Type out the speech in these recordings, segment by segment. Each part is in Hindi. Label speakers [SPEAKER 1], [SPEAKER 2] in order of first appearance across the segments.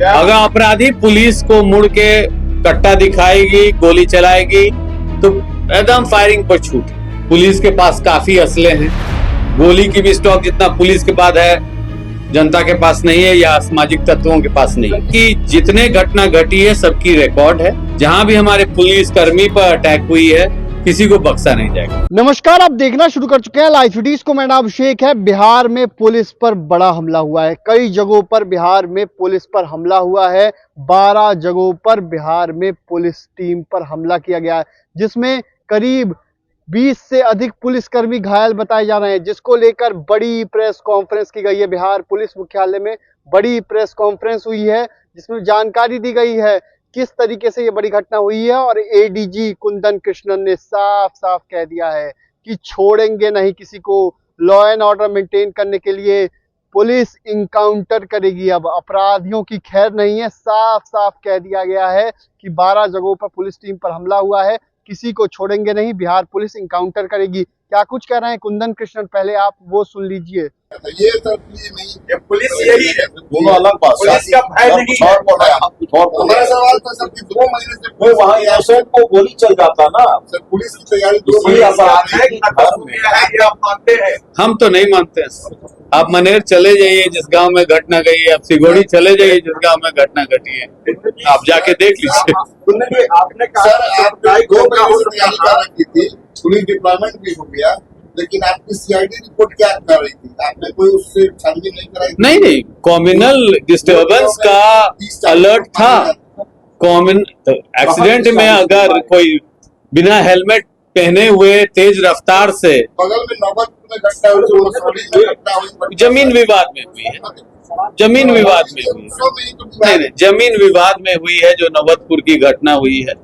[SPEAKER 1] अगर अपराधी पुलिस को मुड़ के कट्टा दिखाएगी, गोली चलाएगी तो एकदम फायरिंग पर छूट। पुलिस के पास काफी असले हैं, गोली की भी स्टॉक जितना पुलिस के पास है जनता के पास नहीं है या असामाजिक तत्वों के पास नहीं है। कि जितने घटना घटी है सबकी रिकॉर्ड है, जहां भी हमारे पुलिस कर्मी पर अटैक हुई है किसी को बख्शा नहीं जाएगा।
[SPEAKER 2] नमस्कार, आप देखना शुरू कर चुके हैं लाइव वीडियोस को। मेरा नाम अभिषेक है। बिहार में पुलिस पर बड़ा हमला हुआ है। कई जगहों पर बिहार में पुलिस पर हमला हुआ है। 12 जगहों पर बिहार में पुलिस टीम पर हमला किया गया है, जिसमें करीब 20 से अधिक पुलिसकर्मी घायल बताए जा रहे हैं, जिसको लेकर बड़ी प्रेस कॉन्फ्रेंस की गई है। बिहार पुलिस मुख्यालय में बड़ी प्रेस कॉन्फ्रेंस हुई है, जिसमें जानकारी दी गई है किस तरीके से ये बड़ी घटना हुई है। और एडीजी कुंदन कृष्णन ने साफ साफ कह दिया है कि छोड़ेंगे नहीं किसी को। लॉ एंड ऑर्डर मेंटेन करने के लिए पुलिस इनकाउंटर करेगी। अब अपराधियों की खैर नहीं है। साफ साफ कह दिया गया है कि 12 जगहों पर पुलिस टीम पर हमला हुआ है, किसी को छोड़ेंगे नहीं, बिहार पुलिस इनकाउंटर करेगी। क्या कुछ कह रहे हैं कुंदन कृष्णन, पहले आप वो सुन लीजिए।
[SPEAKER 3] ये सब ये नहीं, ये
[SPEAKER 4] पुलिस यही है,
[SPEAKER 3] दोनों अलग बात।
[SPEAKER 4] पुलिस का भय नहीं है।
[SPEAKER 3] हमारा सवाल था सर कि 2 महीने से
[SPEAKER 5] वो वहाँ इनोसेंट को गोली चल जाता ना।
[SPEAKER 3] सर पुलिस की तैयारी 2
[SPEAKER 5] इसलिए
[SPEAKER 3] महीने
[SPEAKER 5] अपराध
[SPEAKER 3] से
[SPEAKER 5] है
[SPEAKER 3] है।
[SPEAKER 4] ये आप मानते हैं?
[SPEAKER 1] हम तो नहीं मानते हैं। आप मनेर चले जाइए जिस गांव में घटना गई है, आप सिगोड़ी चले जाइए जिस गांव में घटना घटी है, आप जाके देख लीजिए।
[SPEAKER 4] आपने कहा
[SPEAKER 3] सर आपने 2 महीने से तैयारी कर रखी थी, पुलिस डिप्लॉयमेंट भी हो गया, लेकिन आपकी सीआईडी रिपोर्ट क्या कर रही थी? आपने कोई उससे छानबीन नहीं कराई?
[SPEAKER 1] नहीं, कॉम्युनल डिस्टर्बेंस का अलर्ट था। कॉमन एक्सीडेंट में अगर कोई बिना हेलमेट पहने हुए तेज रफ्तार से,
[SPEAKER 3] बगल में नौबतपुर में घटना हुई,
[SPEAKER 1] जमीन विवाद में हुई है, जमीन विवाद में हुई है। नहीं, जमीन विवाद में हुई है जो नौबतपुर की घटना हुई है।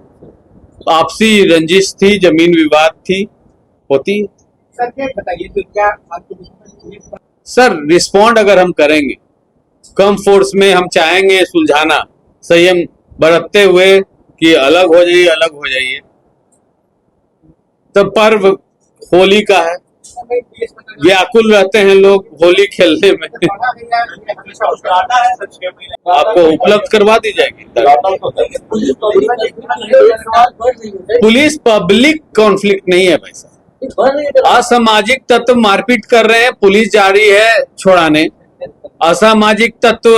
[SPEAKER 1] आपसी रंजिश थी, जमीन विवाद थी, होती है।
[SPEAKER 4] सर ये बताइए तो क्या
[SPEAKER 1] सर रिस्पॉन्ड अगर हम करेंगे कम फोर्स में, हम चाहेंगे सुलझाना संयम बरतते हुए कि अलग हो जाइए, तब पर्व होली का है, व्याकुल रहते हैं लोग होली खेलने में। आपको उपलब्ध करवा दी जाएगी। पुलिस पब्लिक कॉन्फ्लिक्ट नहीं है भाई साहब। असामाजिक तत्व मारपीट कर रहे हैं, पुलिस जा रही है छोड़ाने। असामाजिक तत्व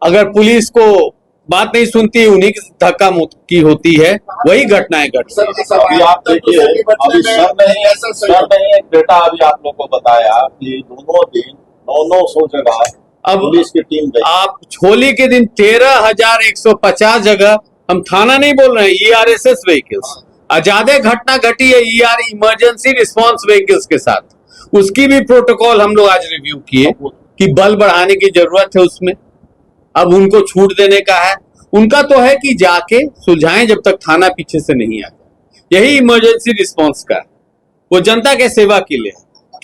[SPEAKER 1] अगर पुलिस को बात नहीं सुनती, उन्हीं की धक्का मुक्की होती है, वही घटनाएं घटती हैं।
[SPEAKER 5] अभी आप देखिए, अभी सर ने बेटा अभी आप लोग को बताया कि दोनों दिन 900 जगह
[SPEAKER 1] अब
[SPEAKER 5] पुलिस की टीम गई।
[SPEAKER 1] आप होली के दिन 13,150 जगह, हम थाना नहीं बोल रहे हैं, ERSS व्हीकल्स, ज्यादा घटना घटी है ER इमरजेंसी रिस्पांस व्हीकल्स के साथ। उसकी भी प्रोटोकॉल हम लोग आज रिव्यू किए कि बल बढ़ाने की जरूरत है उसमें। अब उनको छूट देने का है, उनका तो है कि जाके सुलझाएं जब तक थाना पीछे से नहीं आता। यही इमरजेंसी रिस्पांस का है, वो जनता के सेवा के लिए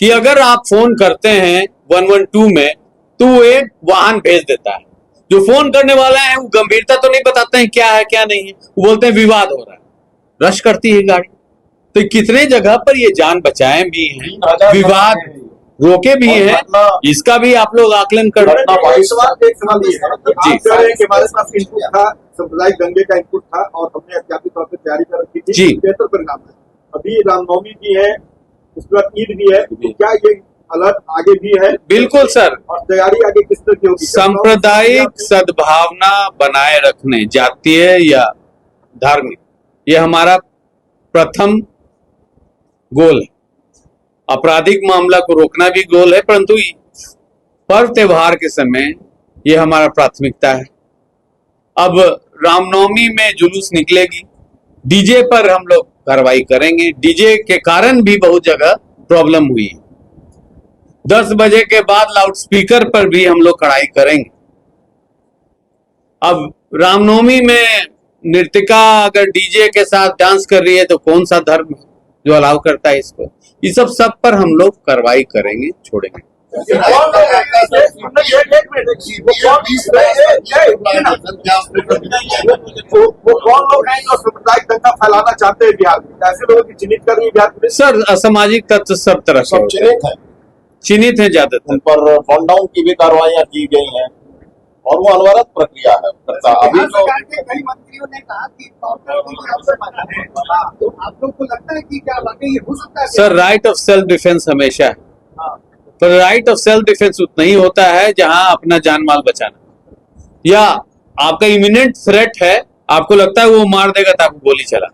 [SPEAKER 1] कि अगर आप फोन करते हैं 112 में तो वो एक वाहन भेज देता है। जो फोन करने वाला है वो गंभीरता तो नहीं बताते हैं क्या है क्या नहीं है, वो बोलते हैं विवाद हो रहा है, रश करती है गाड़ी। तो कितने जगह पर ये जान बचाए भी हैं, विवाद रोके भी हैं, इसका भी आप लोग आकलन कर।
[SPEAKER 4] एक सवाल ये है कि हमारे पास इनपुट था, सांप्रदायिक दंगे का इनपुट था और हमने एहतियाती तौर पर तैयारी कर रखी थी।
[SPEAKER 1] जी,
[SPEAKER 4] बेहतर परिणाम है। अभी रामनवमी भी है, उसके बाद ईद भी है, तो क्या ये अलर्ट आगे भी है?
[SPEAKER 1] बिल्कुल सर।
[SPEAKER 4] और तैयारी आगे किस तरह की होगी?
[SPEAKER 1] सांप्रदायिक सद्भावना बनाए रखने, जातीय या धार्मिक, ये हमारा प्रथम गोल है। आपराधिक मामला को रोकना भी गोल है, परंतु पर्व त्योहार के समय ये हमारा प्राथमिकता है। अब रामनवमी में जुलूस निकलेगी, डीजे पर हम लोग कार्रवाई करेंगे। डीजे के कारण भी बहुत जगह प्रॉब्लम हुई। 10 बजे के बाद लाउड स्पीकर पर भी हम लोग कड़ाई करेंगे। अब रामनवमी में नृत्यिका अगर डीजे के साथ डांस कर रही है तो कौन सा धर्म जो अलाउ करता है इसको? ये सब पर हम लोग कार्रवाई करेंगे, छोड़ेंगे।
[SPEAKER 4] वो कौन लोग हैं जो सांप्रदायिक दंगा फैलाना चाहते हैं बिहार में? ऐसे लोगों की चिन्हित कर रही है बिहार पुलिस?
[SPEAKER 1] सर असामाजिक तत्व सब तरह से चिन्हित है ज्यादातर।
[SPEAKER 5] उन पर फॉल डाउन की भी कार्रवाइयां की गई हैं और वो अनवरत प्रक्रिया है करता अभी
[SPEAKER 4] बिहार
[SPEAKER 5] जो
[SPEAKER 4] सरकार के कई मंत्रियों ने कहा कि आपसे माना है, तो आप लोग को लगता है कि क्या वाकई ये हो सकता है?
[SPEAKER 1] Sir right of self defence हमेशा है, पर राइट ऑफ सेल्फ डिफेंस उतना ही होता है जहां अपना जान माल बचाना, या आपका इमिनेंट थ्रेट है, आपको लगता है वो मार देगा तो आपको गोली चला।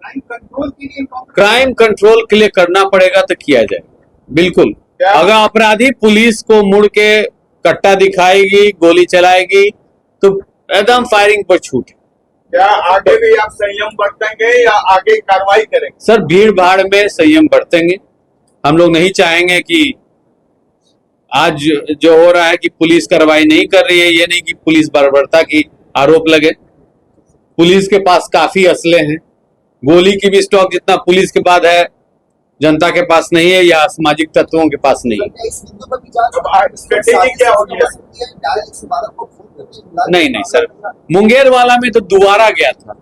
[SPEAKER 4] क्राइम कंट्रोल के लिए
[SPEAKER 1] क्राइम कंट्रोल के लिए करना पड़ेगा तो किया जाए, बिल्कुल। अगर अपराधी पुलिस को मुड़ के कट्टा दिखाएगी, गोली चलाएगी, तो एकदम फायरिंग पर छूट है।
[SPEAKER 4] क्या आगे भी आप संयम बरतेंगे या आगे कार्रवाई करेंगे?
[SPEAKER 1] सर भीड़ भाड़ में संयम बरतेंगे, हम लोग नहीं चाहेंगे कि आज जो हो रहा है कि पुलिस कार्रवाई नहीं कर रही है, ये नहीं कि पुलिस बर्बरता की आरोप लगे। पुलिस के पास काफी असले हैं, गोली की भी स्टॉक जितना पुलिस के पास है जनता के पास नहीं है, या सामाजिक तत्वों के पास नहीं है।
[SPEAKER 4] स्ट्रेटेजी क्या होगी?
[SPEAKER 1] नहीं नहीं सर, मुंगेर वाला में तो दोबारा गया था,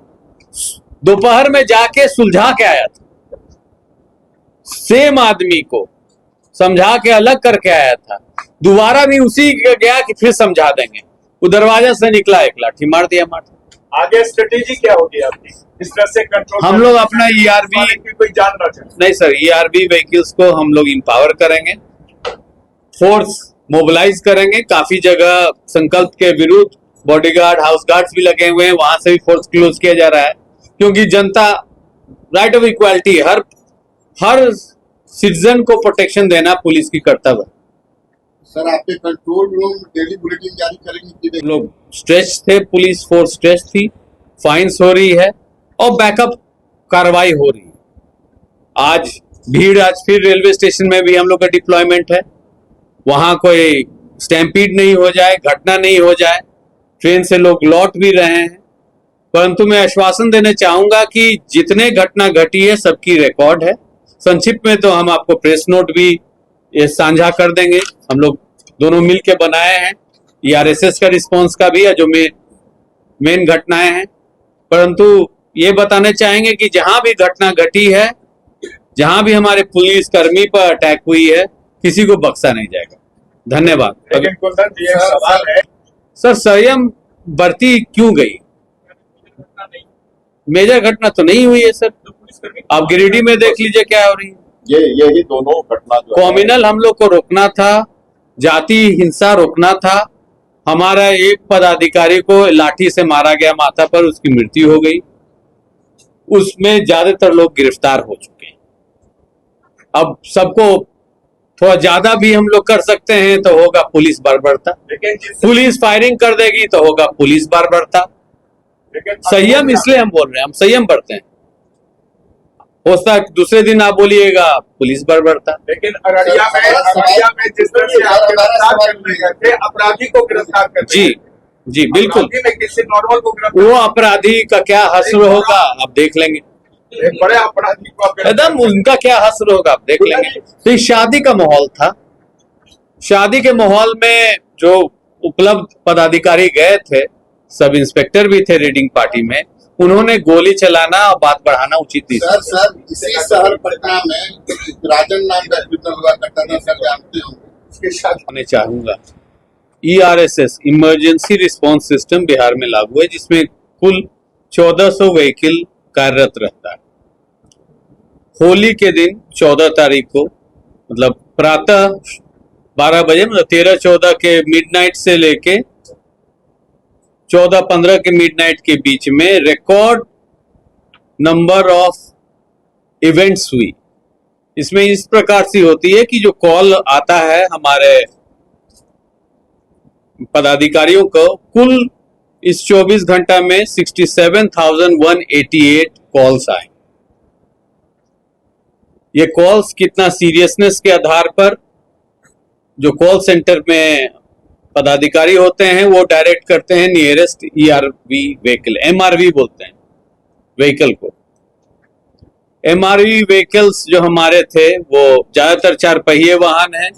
[SPEAKER 1] दोपहर में जाके सुलझा के आया था, सेम आदमी को समझा के अलग करके आया था, दोबारा भी उसी के गया कि फिर समझा देंगे, वो दरवाजा से निकला, एक लाठी मार दिया मार।
[SPEAKER 4] आगे स्ट्रेटेजी क्या होगी आपकी इस तरह से कंट्रोल?
[SPEAKER 1] हम लोग अपना ईआरबी
[SPEAKER 4] कोई जानना चाहिए।
[SPEAKER 1] नहीं सर, ईआरबी व्हीकल्स को हम लोग इंपावर करेंगे, फोर्स मोबिलाइज करेंगे, काफी जगह संकल्प के विरुद्ध बॉडीगार्ड, हाउस गार्ड्स भी लगे हुए हैं, वहां से भी फोर्स क्लोज किया जा रहा है, क्योंकि जनता right of equality, her citizen को प्रोटेक्शन देना पुलिस की कर्तव्य है।
[SPEAKER 3] सर आपके कंट्रोल रूम डेली बुलेटिन जारी करेंगे कि नहीं?
[SPEAKER 1] लोग स्ट्रेच थे, पुलिस फोर्स स्ट्रेच थी, फाइन्स हो रही है और बैकअप कार्रवाई हो रही है। आज फिर रेलवे स्टेशन में भी हम लोग का डिप्लॉयमेंट है, वहां कोई स्टैम्पीड नहीं हो जाए, घटना नहीं हो जाए, ट्रेन से लोग लौट भी रहे हैं। परंतु मैं आश्वासन देना चाहूंगा कि जितने घटना घटी है सबकी रिकॉर्ड है। संक्षिप्त में तो हम आपको प्रेस नोट भी ये साझा कर देंगे, हम लोग दोनों मिल के बनाए हैं, ईआरएसएस का रिस्पॉन्स का भी है, जो मेन घटनाएं हैं। परंतु ये बताना चाहेंगे कि जहां भी घटना घटी है, जहां भी हमारे पुलिस कर्मी पर अटैक हुई है, किसी को बख्शा नहीं जाएगा। धन्यवाद।
[SPEAKER 4] लेकिन कुंदन जी एक सवाल है,
[SPEAKER 1] सर संयम बरती क्यों गई? मेजर घटना तो नहीं हुई है सर, आप गिरिडीह में देख लीजिए क्या हो रही है।
[SPEAKER 5] यही दोनों घटना जो है,
[SPEAKER 1] कॉम्युनल हम लोग को रोकना था, जाति हिंसा रोकना था। हमारा एक पदाधिकारी को लाठी से मारा गया माथा पर, उसकी मृत्यु हो गई, उसमें ज्यादातर लोग गिरफ्तार हो चुके हैं। अब सबको थोड़ा ज्यादा भी हम लोग कर सकते हैं तो होगा पुलिस बर्बरता,
[SPEAKER 4] लेकिन
[SPEAKER 1] पुलिस फायरिंग कर देगी तो होगा पुलिस बर्बरता। संयम इसलिए हम बोल रहे हैं, हम संयम बरते हैं। हो सकता है दूसरे दिन आप बोलिएगा पुलिस बर्बरता।
[SPEAKER 4] लेकिन अररिया में जिस तरह से आप गिरफ्तार करने गए थे, अपराधी को गिरफ्तार करने
[SPEAKER 1] जी जी बिल्कुल,
[SPEAKER 4] अपराधी में किसी नॉर्मल को गिरफ्तार,
[SPEAKER 1] वो अपराधी का क्या हश्र होगा आप देख लेंगे,
[SPEAKER 4] एक बड़े अपराधी को आप
[SPEAKER 1] एकदम उनका क्या हश्र होगा आप देख लेंगे। तो ये शादी का माहौल था, शादी के माहौल में जो उपलब्ध पदाधिकारी गए थे, सब इंस्पेक्टर भी थे रीडिंग पार्टी में, उन्होंने गोली चलाना और बात बढ़ाना उचित नहीं।
[SPEAKER 3] सर इसी शहर पटना में राजन नाम का हॉस्पिटल हुआ करता था, सर जानते होंगे।
[SPEAKER 4] उसके साथ
[SPEAKER 1] मैं चाहूंगा ERSS emergency response system Bihar में लागू है, जिसमें कुल 1400 व्हीकल कार्यरत रहता है। होली के दिन 14 तारीख को, मतलब प्रातः 12 बजे, मतलब 13-14 के मिडनाइट से लेके 14-15 के मिडनाइट के बीच में रिकॉर्ड नंबर ऑफ इवेंट्स हुई। इसमें इस प्रकार से होती है कि जो कॉल आता है हमारे पदाधिकारियों को, कुल इस 24 घंटा में 67,188 कॉल्स आए। ये कॉल्स कितना सीरियसनेस के आधार पर जो कॉल सेंटर में पदाधिकारी होते हैं वो डायरेक्ट करते हैं नियरेस्ट ईआरवी व्हीकल, एमआरवी बोलते हैं व्हीकल को। एमआरवी व्हीकल्स जो हमारे थे वो ज्यादातर 4 पहिए वाहन है,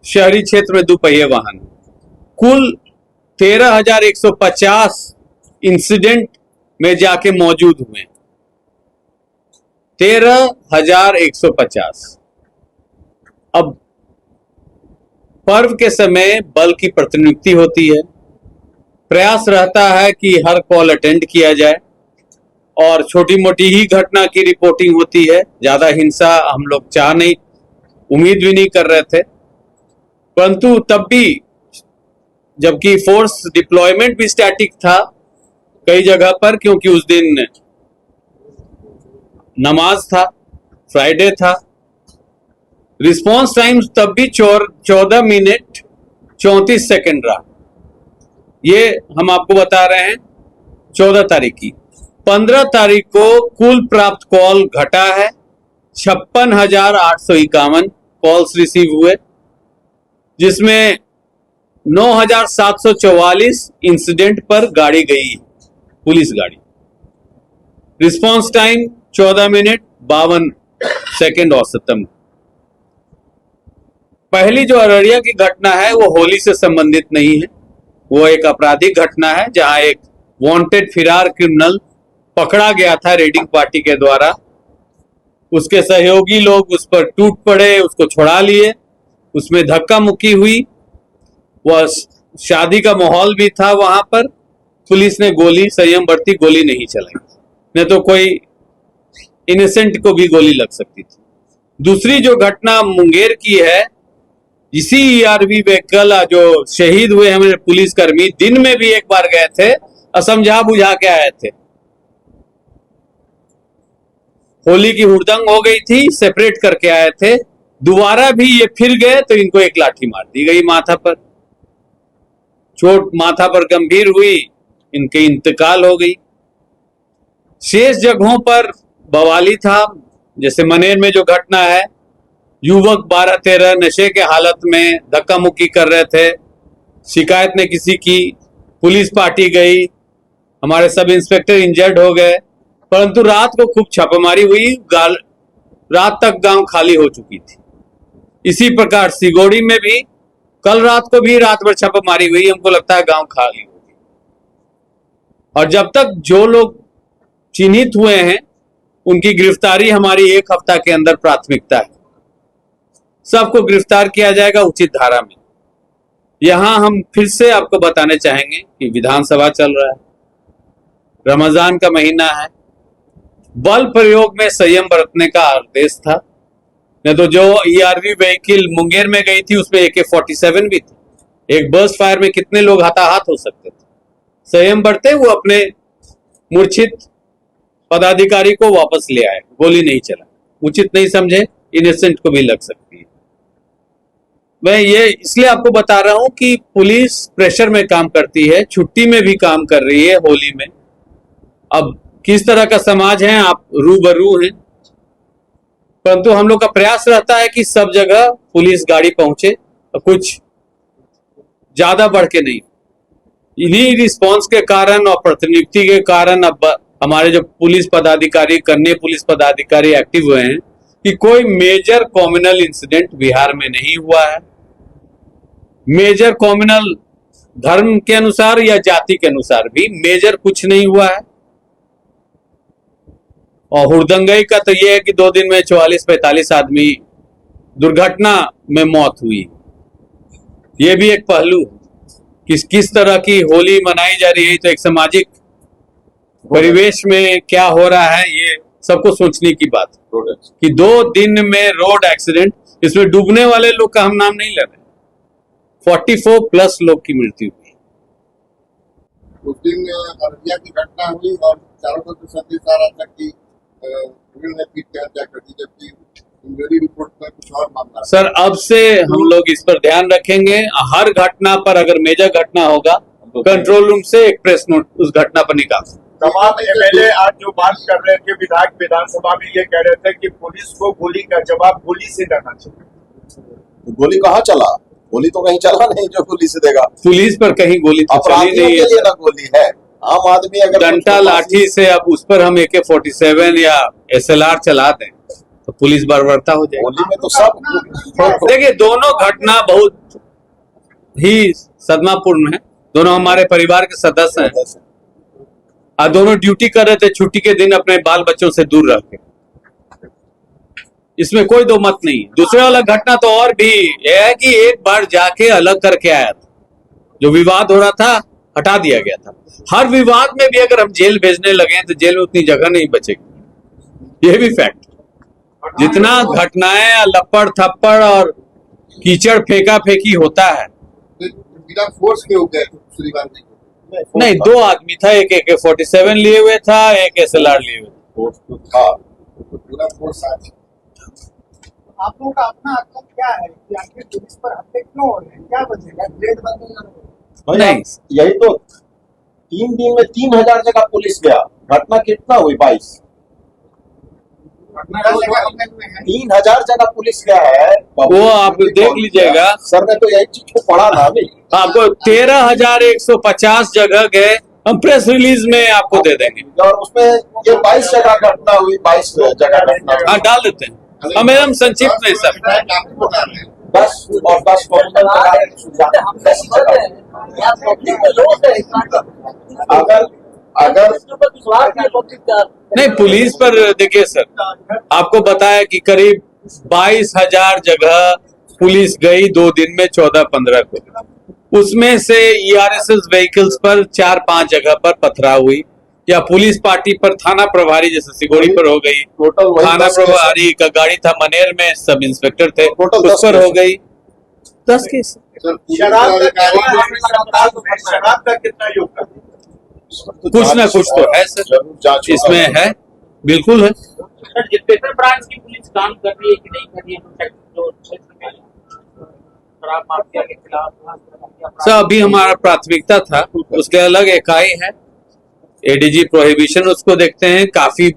[SPEAKER 1] शहरी क्षेत्र में 2 पहिए वाहन। कुल 13,150 इंसिडेंट में जाके मौजूद हुए, 13,150। अब पर्व के समय बल की प्रतिनियुक्ति होती है, प्रयास रहता है कि हर कॉल अटेंड किया जाए और छोटी मोटी ही घटना की रिपोर्टिंग होती है। ज्यादा हिंसा हम लोग उम्मीद भी नहीं कर रहे थे, परंतु तब भी जबकि फोर्स डिप्लॉयमेंट भी स्टैटिक था कई जगह पर, क्योंकि उस दिन नमाज था, फ्राइडे था। रिस्पांस टाइम तब भी 14 मिनट 34 सेकंड रहा। ये हम आपको बता रहे हैं 14 तारीख की। 15 तारीख को कुल प्राप्त कॉल घटा है, 56,851 कॉल्स रिसीव हुए, जिसमें 9,744 इंसिडेंट पर गाड़ी गई, पुलिस गाड़ी। रिस्पांस टाइम 14 मिनट 52 सेकंड औसतन। पहली जो अररिया की घटना है वो होली से संबंधित नहीं है, वो एक आपराधिक घटना है जहां एक वांटेड फिरार क्रिमिनल पकड़ा गया था रेडिंग पार्टी के द्वारा। उसके सहयोगी लोग उस पर टूट पड़े, उसको छुड़ा लिए, उसमें धक्का मुक्की हुई। वह शादी का माहौल भी था वहां पर। पुलिस ने संयम बरती, गोली नहीं चलाई, नहीं तो कोई इनोसेंट को भी गोली लग सकती थी। दूसरी जो घटना मुंगेर की है, इसी ईआरवी व्हीकल जो शहीद हुए हमारे पुलिसकर्मी दिन में भी एक बार गए थे, असमझा बुझा के आए थे। होली की हुड़दंग हो गई थी, सेपरेट करके आए थे, दोबारा भी ये फिर गए तो इनको एक लाठी मार दी गई माथा पर। चोट माथा पर गंभीर हुई, इनके इंतकाल हो गई। शेष जगहों पर बवाली था, जैसे मनेर में जो घटना है, युवक 12-13 नशे के हालत में धक्का मुक्की कर रहे थे, शिकायत ने किसी की, पुलिस पार्टी गई, हमारे सब इंस्पेक्टर इंजर्ड हो गए, परंतु रात को खूब छापेमारी हुई, रात तक गांव खाली हो चुकी थी। इसी प्रकार सिगोड़ी में भी कल रात को भी रात भर छापेमारी हुई, हमको लगता है गांव खाली होगी। और जब तक जो लोग चिन्हित हुए हैं उनकी गिरफ्तारी हमारी 1 हफ्ता के अंदर प्राथमिकता है। सबको गिरफ्तार किया जाएगा उचित धारा में। यहां हम फिर से आपको बताने चाहेंगे कि विधानसभा चल रहा है, रमजान का महीना है, बल प्रयोग में संयम बरतने का आदेश था। नहीं तो जो ईआरवी व्हीकल मुंगेर में गई थी उसमें AK-47 भी थी। एक बर्स्ट फायर में कितने लोग हताहत हो सकते थे। संयम बरते, वो अपने मूर्छित पदाधिकारी को वापस ले आए, गोली नहीं चला। उचित नहीं समझे, इनोसेंट को भी लग सकती है। मैं ये इसलिए आपको बता रहा हूं कि पुलिस प्रेशर में काम करती है, छुट्टी में भी काम कर रही है होली में। अब किस तरह का समाज है आप रूबरू हैं, परंतु हम लोग का प्रयास रहता है कि सब जगह पुलिस गाड़ी पहुंचे, कुछ ज्यादा बढ़ के नहीं। इन्हीं रिस्पांस के कारण और प्रतिनियुक्ति के कारण अब हमारे जो पुलिस पदाधिकारी, कन्या पुलिस पदाधिकारी एक्टिव हुए हैं कि कोई मेजर कॉम्युनल इंसिडेंट बिहार में नहीं हुआ है। मेजर कॉम्युनल धर्म के अनुसार या जाति के अनुसार भी मेजर कुछ नहीं हुआ है। और हुड़दंगई का तो यह है कि 2 दिन में 44-45 आदमी दुर्घटना में मौत हुई। यह भी एक पहलू किस तरह की होली मनाई जा रही है, तो एक सामाजिक परिवेश में क्या हो रहा है ये सबको सोचने की बात है कि 2 दिन में रोड एक्सीडेंट, इसमें डूबने वाले लोग का हम नाम नहीं ले रहे, 44+ लोग की मृत्यु हुई।
[SPEAKER 3] उस दिन अररिया की घटना हुई और चारों तरफ संदेश आ रहा था कि ने पीट के हत्या कर दी, जबकि इंजरी रिपोर्ट में कुछ और मामला।
[SPEAKER 1] सर अब से हम लोग इस पर ध्यान रखेंगे। हर घटना पर अगर मेजर घटना होगा कंट्रोल रूम से एक प्रेस नोट उस घटना पर निकाल।
[SPEAKER 4] तमाम एमएलए आज जो बात कर रहे थे, विधायक विधानसभा में ये कह रहे थे कि पुलिस को गोली का जवाब गोली से देना चाहिए।
[SPEAKER 5] गोली कहाँ चला? गोली तो कहीं चला नहीं जो पुलिस देगा।
[SPEAKER 1] पुलिस पर कहीं गोली तो चली नहीं है,
[SPEAKER 5] ना गोली है। आम आदमी अगर
[SPEAKER 1] डंडा लाठी से अब उस पर हम AK-47 या SLR चला दें तो पुलिस बर्बरता हो जाएगी।
[SPEAKER 5] गोली में तो सब
[SPEAKER 1] देखिए दोनों घटना बहुत ही सदमापूर्ण है। दोनों हमारे परिवार के सदस्य हैं और दोनों ड्यूटी कर रहे थे छुट्टी के दिन अपने बाल बच्चों से दूर रह के। इसमें कोई दो मत नहीं। दूसरे वाला घटना तो और भी यह है कि एक बार जाके अलग करके आया था, जो विवाद हो रहा था हटा दिया गया था। हर विवाद में भी अगर हम जेल भेजने लगे तो जेल में उतनी जगह नहीं बचेगी, ये भी फैक्ट। जितना घटनाएं लपड़ थप्पड़ और कीचड़ फेंका फेंकी होता है,
[SPEAKER 3] बिना फोर्स के हो गए दूसरी बार
[SPEAKER 1] नहीं, दो आदमी था, एक AK-47 लिए हुए था, एक SLR लिए हुए था।
[SPEAKER 3] बिना फोर्स आज
[SPEAKER 6] आप लोगों का अपना आतंक क्या है कि आखिर पुलिस पर हमले क्यों हो रहे हैं, क्या वजह है? ब्लेड बंद
[SPEAKER 1] नहीं,
[SPEAKER 5] यही तो 3 दिन में 3000 जगह पुलिस गया। घटना कितना हुई? 22। 3000 जगह पुलिस गया है।
[SPEAKER 1] वो आप देख लीजिएगा।
[SPEAKER 5] सर ने तो यही चीज को पढ़ा ना अभी।
[SPEAKER 1] आपको 13,150 जगह गए, हम प्रेस रिलीज में आपको दे देंगे।
[SPEAKER 5] और उसमें ये 22 जगह घटना हुई, 22 जगह घटना हुई।
[SPEAKER 1] हाँ, डाल देते हैं हम एकदम संक्षिप्त में सब।
[SPEAKER 3] आपको बता रहे हैं
[SPEAKER 5] 10 और 10 अगर
[SPEAKER 1] नहीं, पुलिस पर देखिए सर, आपको बताया कि करीब 22,000 जगह पुलिस गई 2 दिन में 14-15 को। उसमें से ERSS व्हीकल्स पर 4-5 जगह पर पथराव हुई, या पुलिस पार्टी पर थाना प्रभारी जैसे सिगोड़ी पर हो गई,
[SPEAKER 5] टोटल
[SPEAKER 1] थाना प्रभारी का गाड़ी था मनेर में, सब इंस्पेक्टर थे,
[SPEAKER 5] टोटल
[SPEAKER 1] उस
[SPEAKER 5] 10
[SPEAKER 1] पर
[SPEAKER 5] केस।
[SPEAKER 1] हो गई 10 केस।
[SPEAKER 3] सर
[SPEAKER 4] शराब
[SPEAKER 3] अधिकारी
[SPEAKER 4] शराब का कितना योगदान?
[SPEAKER 1] कुछ ना कुछ तो है सर,
[SPEAKER 5] जरूर जांच
[SPEAKER 1] इसमें है, बिल्कुल है।
[SPEAKER 7] सर, स्पेशल ब्रांच की पुलिस काम कर रही है कि नहीं कर रही है जो क्षेत्र में शराब माफिया के खिलाफ?
[SPEAKER 1] सर, अभी हमारा प्राथमिकता था, उसके अलग इकाई है ADG प्रोहिबिशन, उसको देखते हैं। काफी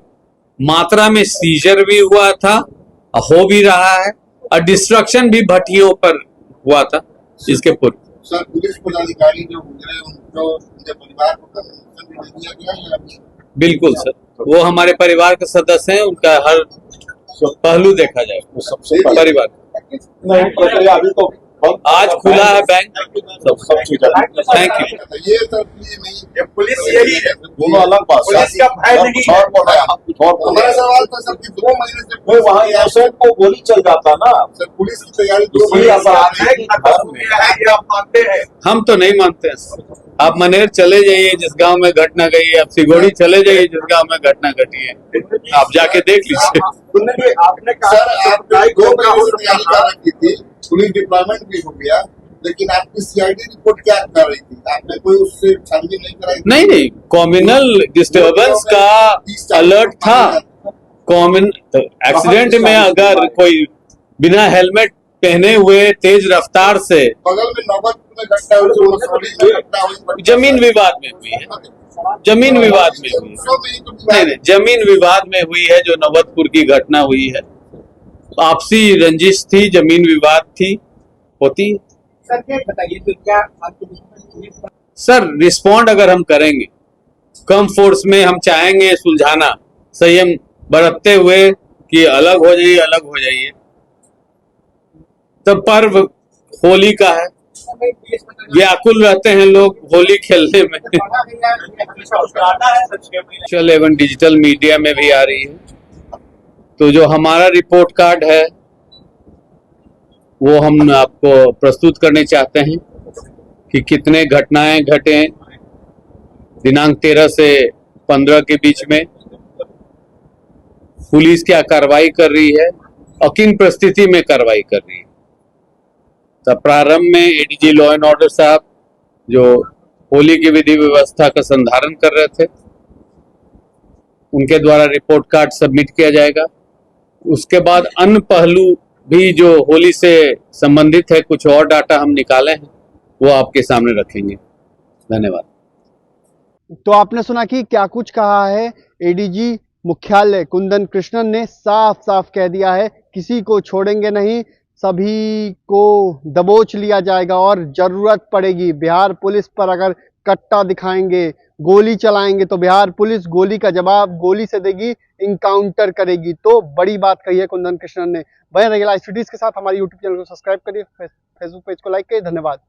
[SPEAKER 1] मात्रा में सीजर भी हुआ था, हो भी रहा है, और डिस्ट्रक्शन भी भट्टियों पर हुआ था इसके पूर्व।
[SPEAKER 3] सर पुलिस पदाधिकारी जो गुजरे उनको उनके परिवार को कंपनसेशन भी नहीं दिया गया या अभी?
[SPEAKER 1] बिल्कुल सर, वो हमारे परिवार के सदस्य हैं, उनका हर पहलू देखा जाएगा
[SPEAKER 5] सबसे
[SPEAKER 1] परिवार।
[SPEAKER 5] नहीं, प्रक्रिया अभी तो
[SPEAKER 1] आज खुला है बैंक,
[SPEAKER 5] सब चीज
[SPEAKER 1] थैंक यू।
[SPEAKER 3] ये सर ये नहीं
[SPEAKER 4] ये पुलिस यही है,
[SPEAKER 5] दोनों अलग बात।
[SPEAKER 4] पुलिस का भय
[SPEAKER 5] सर
[SPEAKER 4] नहीं
[SPEAKER 5] कुछ और बोल रहे हैं, आप कुछ और बोल रहे
[SPEAKER 3] हमारा
[SPEAKER 5] हैं।
[SPEAKER 3] सवाल था सर कि 2 महीने से
[SPEAKER 5] नहीं, वहाँ इनोसेंट को गोली चल जाता ना।
[SPEAKER 3] सर पुलिस की तैयारी 2
[SPEAKER 5] इसलिए
[SPEAKER 3] महीने
[SPEAKER 5] अब
[SPEAKER 3] से
[SPEAKER 5] आज
[SPEAKER 3] है।
[SPEAKER 5] घर में
[SPEAKER 4] ये आप मानते हैं?
[SPEAKER 1] हम तो नहीं मानते हैं। आप मनेर चले जाइए जिस गांव में घटना गई है, आप सिगोड़ी चले जाइए जिस गांव में घटना घटी है, आप जाके देख लीजिए।
[SPEAKER 4] सुनने आपने कहा
[SPEAKER 3] सर आपने 2 महीने से तैयारी कर रखी थी, पुलिस डिप्लॉयमेंट भी हो गया, लेकिन आपकी CID रिपोर्ट क्या कर रही थी? आपने कोई उससे छानबीन नहीं कराई?
[SPEAKER 1] नहीं नहीं, कॉम्युनल डिस्टर्बेंस का अलर्ट था। कॉमन एक्सीडेंट में अगर कोई बिना हेलमेट पहने हुए तेज रफ्तार से,
[SPEAKER 3] बगल में नौबतपुर में घटना हुई, मसूरी में घटना हुई,
[SPEAKER 1] जमीन विवाद में हुई है, जमीन विवाद में हुई है, नहीं नहीं, जमीन विवाद में हुई है, जो नौबतपुर की घटना हुई है, आपसी रंजिश थी, जमीन विवाद थी, होती है।
[SPEAKER 6] सर ये बताइए तो क्या आपके पुलिस पर
[SPEAKER 1] सर, रिस्पॉन्ड अगर हम करेंगे कम फोर्स में, हम चाहेंगे सुलझाना संयम बरतते हुए कि अलग हो जाइए, अलग हो जाइए। तब पर्व होली का है, व्याकुल रहते हैं लोग होली खेलने में। सोशल एवं डिजिटल मीडिया में भी आ रही है, तो जो हमारा रिपोर्ट कार्ड है वो हम आपको प्रस्तुत करने चाहते हैं कि कितने घटनाएं घटे दिनांक 13 से 15 के बीच में, पुलिस क्या कार्रवाई कर रही है और किन परिस्थिति में कार्रवाई कर रही है। तब प्रारंभ में ADG लॉ एंड ऑर्डर साहब जो होली की विधि व्यवस्था का संधारण कर रहे थे, उनके द्वारा रिपोर्ट कार्ड सबमिट किया जाएगा। उसके बाद अन्य पहलू भी जो होली से संबंधित है, कुछ और डाटा हम निकाले हैं, वो आपके सामने रखेंगे। धन्यवाद।
[SPEAKER 2] तो आपने सुना कि क्या कुछ कहा है ADG मुख्यालय कुंदन कृष्णन ने। साफ साफ कह दिया है, किसी को छोड़ेंगे नहीं, सभी को दबोच लिया जाएगा, और जरूरत पड़ेगी बिहार पुलिस पर अगर कट्टा दिखाएंगे, गोली चलाएंगे, तो बिहार पुलिस गोली का जवाब गोली से देगी, इनकाउंटर करेगी। तो बड़ी बात कही है कुंदन कृष्णन ने। बने रहिए लाइव स्टडीज के साथ, हमारी यूट्यूब चैनल को सब्सक्राइब करिए, फेसबुक पेज को लाइक करिए। धन्यवाद।